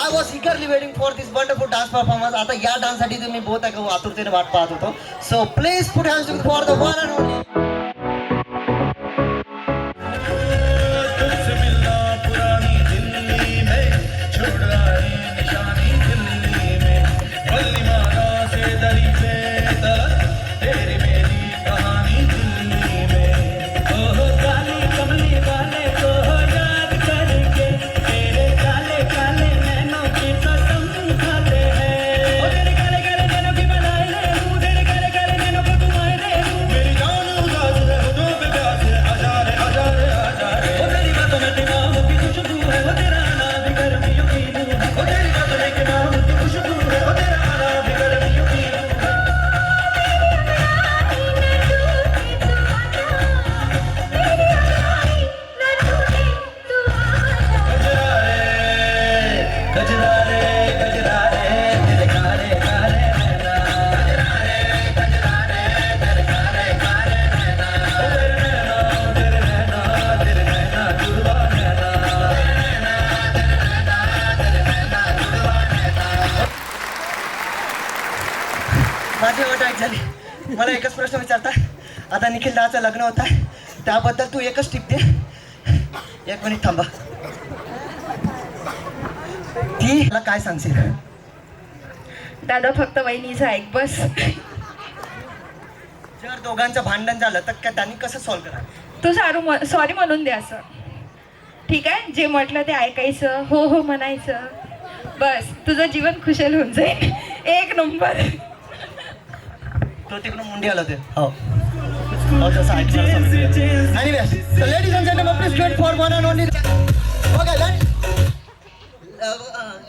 I was eagerly waiting for this wonderful dance performance. आता या डान्ससाठी तुम्ही बहुत आतुरतेने वाट पाहत होतो. So please put hands for the one and only. माझी अट झाली. मला एकच प्रश्न विचारता. आता निखिल दाचं लग्न होत आहे, त्याबद्दल तू एकच टिप दे. 1 मिनिट थांबा. ती मला काय सांगशील? दादा फक्त वहिनीचं ऐक बस. जर दोघांचं भांडण झालं तर त्यांनी कसं सॉल्व्ह करा? तू सॉरी म्हणून दे असं. ठीक आहे, जे म्हटलं ते ऐकायचं, हो हो म्हणायचं. बस तुझं जीवन खुशाल होऊन जाईल. 1 नंबर. तो तिकडून मुंडी आला ते. हो तसं ऐकलं. Ladies and gentleman please wait for one and only. बघा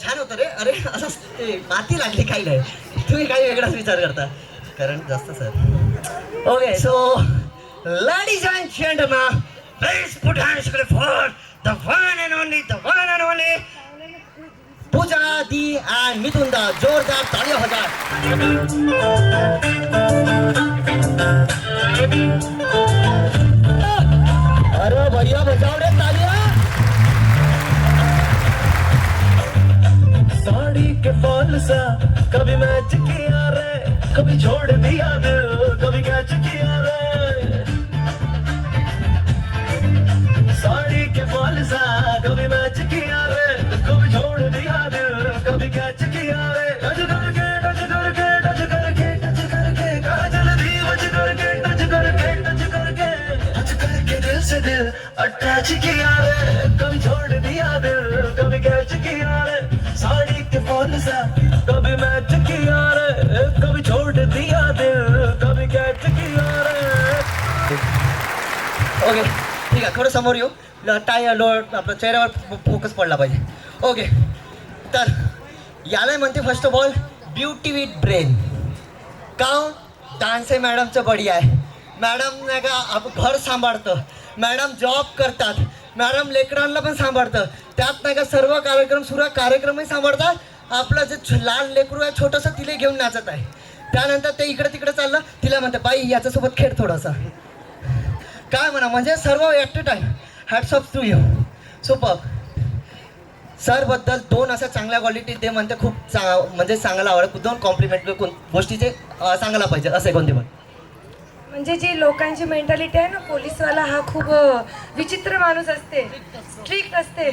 छान होतं रे. अरे असं माती लागली काही नाही. तुम्ही काही वेगळाच विचार करता कारण जास्त sir. Okay so ladies and gentleman please put hands for the one and only Pooja di and Mithun da. जोरदार तालियां हो जाए. अरे भैया बजाओ रे तालियां. साड़ी के फॉल सा कभी मैच किया रे, कभी छोड़ दिया दिल, कभी कैच किया रे. साड़ी के फॉल सा कभी मैच किया रे, कभी छोड़ दिया दिल, कभी कैच किया रे. टच करके टच करके टच करके टच करके काजल भी बच करके टच करके टच करके टच करके दिल से दिल अटैच किया रे. कभी छोड़ दिया दिल, कभी कैच किया रे. साड़ी के फॉल सा कभी मैच किया रे, कभी छोड़ दिया दिल, कभी कैच किया रे. ओके ठीक आहे. थोडं समोर येऊ. टाय लोड आपल्या चेहऱ्यावर फोकस पडला पाहिजे. ओके तर याला म्हणते first of all beauty with brain. काऊन डान्से मॅडमचं बडी आहे. मॅडम नाही का घर सांभाळतं, मॅडम जॉब करतात, मॅडम लेकरांना पण सांभाळतं. त्यात नाही का सर्व कार्यक्रमही सांभाळतात. आपलं जे लहान लेकरू आहे छोटंसं तिला घेऊन नाचत आहे. त्यानंतर ते इकडे तिकडे चाललं, तिला म्हणतं बाई याच्यासोबत खेळ थोडासा. काय म्हणा म्हणजे सर्व at a time. Hats off to you. Super. सरबद्दल 2 अशा चांगल्या क्वालिटी ते म्हणते खूप म्हणजे चांगला आवडत. 2 कॉम्प्लिमेंट गोष्टीचे सांगायला पाहिजे असे कोणते पण. म्हणजे जी लोकांची मेंटॅलिटी आहे ना, पोलीसवाला हा खूप विचित्र माणूस असते, स्ट्रिक्ट असते.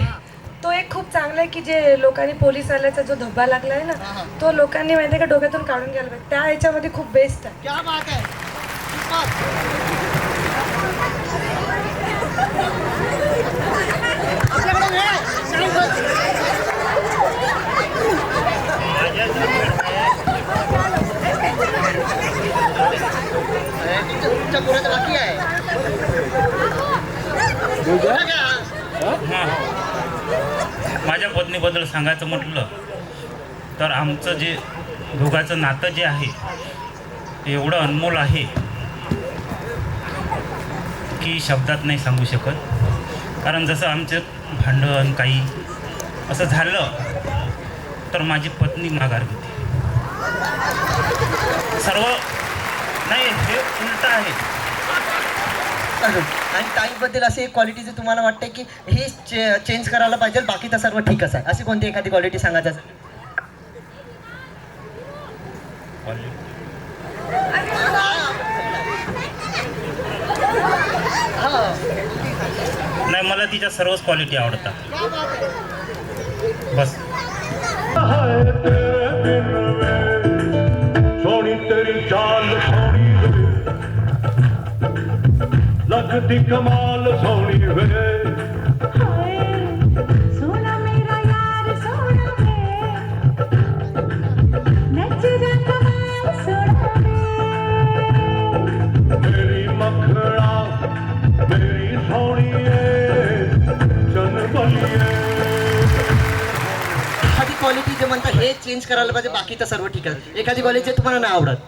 तो एक खूप चांगला आहे की जे लोकांनी पोलीसवाल्याचा जो धब्बा लागला आहे ना, तो लोकांनी माहिती आहे का डोक्यातून काढून घ्यायला पाहिजे. त्या ह्याच्यामध्ये खूप बेस्ट आहे. क्या बात आहे. आपल्याकडे वेळ आहे. तुमच्या पुढे बाकी आहे. माझ्या पत्नीबद्दल सांगायचं म्हटलं तर आमचं जे दोघांचं नातं जे आहे ते एवढं अनमोल आहे की शब्दात नाही सांगू शकत. कारण जसं आमचं भांडण काही असं झालं तर माझी पत्नी माघार घेते. सर्व नाही, हे उलट आहे. आणि ताईबद्दल असे एक क्वालिटी जे तुम्हाला वाटते की हे चेंज करायला पाहिजे, बाकी तर सर्व ठीकच आहे, अशी कोणती एखादी क्वालिटी सांगायचं असेल? नाही, मला तिच्या सर्वच क्वालिटी आवडतात. बस. हाय तेरे बिन वे, सोनी तेरी चाल सोनी वे, लगती कमाल सोनी वे. सोना मेरा यार सोना है, नच रंग सोना मेरी मखड़ा मेरी सोनी चनबलिए. एखादी क्वालिटी जे म्हणतात हे चेंज करायला पाहिजे, बाकी तर सर्व ठीक आहे, एखादी क्वालिटी तुम्हाला नाही आवडत?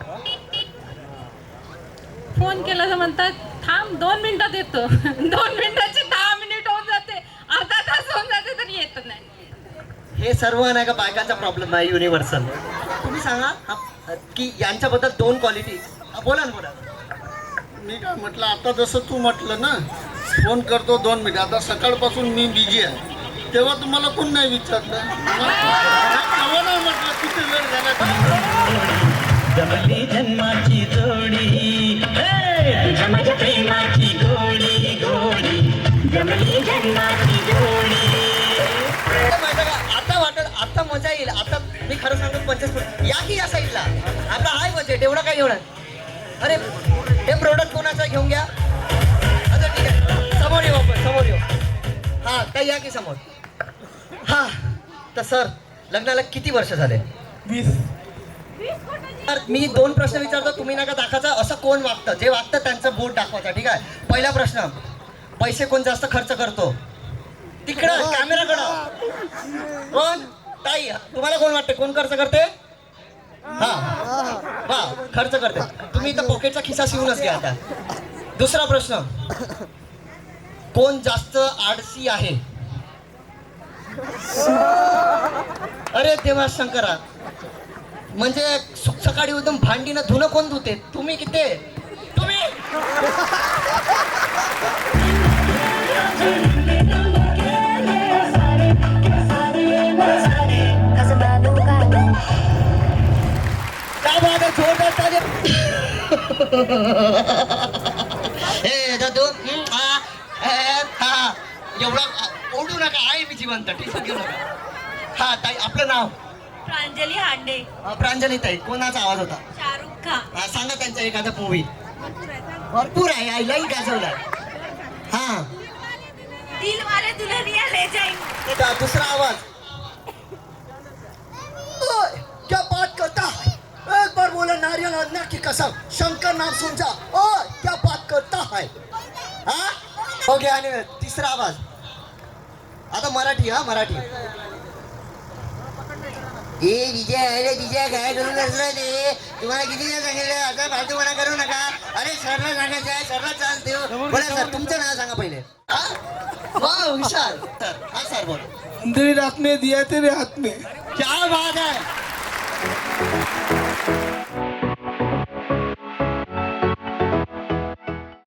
फोन केला तर म्हणतात थांब 2 मिनिटात येतो. 2 मिनिटाचे 10 मिनिट होऊन जाते, अर्धा तास होऊन जाते तरी येत नाही. हे सर्व नाही का बायकांचा प्रॉब्लेम आहे युनिव्हर्सल. तुम्ही सांगा की यांच्याबद्दल 2 क्वालिटी. बोला ना, बोला. मी काय म्हटलं, आता जसं तू म्हटलं ना, फोन करतो 2 मिनिट, आता सकाळपासून मी बिझी आहे, तेव्हा तुम्हाला कोण नाही विचारलं? तेव्हा नाही म्हटलं किती वेळ झाला. जमली जन्माची जोडी, तुझ्या माझ्या प्रेमाची गोडी गोडी, जमली जन्माची जोडी. माहिती का, आता वाटत आता मजा येईल. आता मी खरं सांगतो 50 या की या साईडला आपला हाय बजेट, एवढं काय एवढं. अरे हे प्रोडक्ट कोणाचं घेऊन घ्या. अच्छा ठीक आहे, समोर येऊ आपण, समोर येऊ. हां काय या की समोर. हां तर सर लग्नाला किती वर्ष झाले? 20. तर मी 2 प्रश्न विचारतो, तुम्ही नका दाखवायचा. असं कोण वागतं, जे वागतं त्यांचं बोट दाखवायचं, ठीक आहे? पहिला प्रश्न, पैसे कोण जास्त खर्च करतो? तिकडं कॅमेराकडं कोण? ताई, तुम्हाला कोण वाटते कोण खर्च करते? हा वा खर्च करते. तुम्ही तर पॉकेटचा खिसा शिवूनच घ्या. आता दुसरा प्रश्न, कोण जास्त आळसी आहे? अरे देवा शंकरा, म्हणजे सकाळी एकदम भांडीनं धुणं कोण धुते? तुम्ही किती? तुम्ही काय बात आहे, जोरदार ताली. ए दादू, हा एवढा ओढू नका, आहे मी जिवंत, टेन्शन घेऊ नका. हा ताई, आपलं नाव? प्रांजली हांडे. प्रांजली ताई, कोणाचा आवाज होता? शाहरुख खान. सांगा त्यांचा एखादा मूवी. भरपूर आहे, आईलाही गाजवला. हा दिल वाले दुल्हनिया ले जाएंगे. दुसरा आवाज. ओए, क्या बात करता है? एक बार बोला नारियल अल्लाह की कसम, शंकर नाम सुन जा. ओए, क्या बात करता है? हा हो गया. आणि तिसरा आवाज. आता मराठी. हा मराठी. ए विजय, अरे विजय काय करून बसला रे? तुम्हाला किती वेळ सांगितलं आता फालतूपणा करू नका. अरे सरला सांगायचं आहे, सरला चान्स देऊ. बोला सर, तुमचं नाव सांगा पहिले. वा विशाल. तर हा सर बोल. अंधेरी रात में दिया तेरे हाथ में. क्या बात है.